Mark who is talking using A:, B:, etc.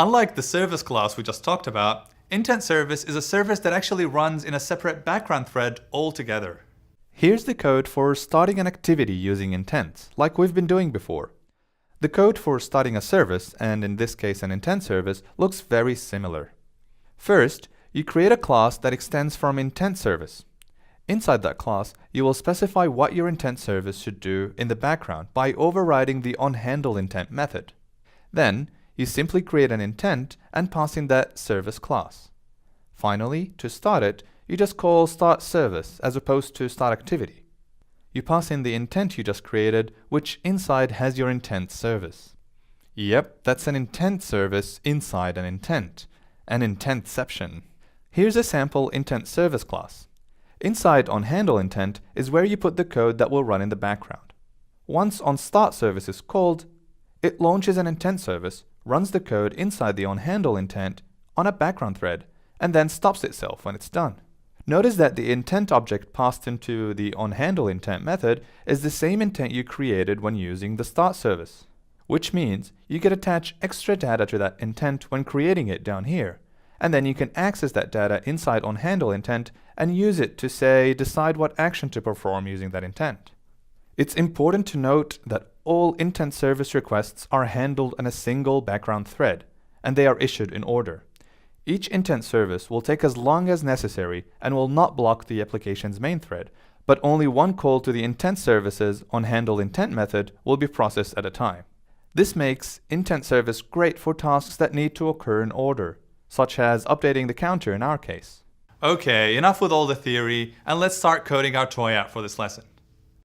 A: Unlike the service class we just talked about, intent service is a service that actually runs in a separate background thread altogether. Here's the code for starting an activity using intents, like we've been doing before. The code for starting a service, and in this case an intent service, looks very similar. First, you create a class that extends from intent service. Inside that class, you will specify what your intent service should do in the background by overriding the onHandleIntent method. Then, you simply create an intent and pass in that service class. Finally, to start it, you just call startService as opposed to startActivity. You pass in the intent you just created, which inside has your intent service. Yep, that's an intent service inside an intent. An intentception. Here's a sample intent service class. Inside onHandleIntent is where you put the code that will run in the background. Once onStartService is called, it launches an intent service, runs the code inside the onHandleIntent on a background thread, and then stops itself when it's done. Notice that the intent object passed into the onHandleIntent method is the same intent you created when using the start service, which means you can attach extra data to that intent when creating it down here, and then you can access that data inside onHandleIntent and use it to, say, decide what action to perform using that intent. It's important to note that all intent service requests are handled in a single background thread, and they are issued in order. Each intent service will take as long as necessary and will not block the application's main thread, but only one call to the intent service's onHandleIntent method will be processed at a time. This makes intent service great for tasks that need to occur in order, such as updating the counter in our case. Okay, enough with all the theory, and let's start coding our toy out for this lesson.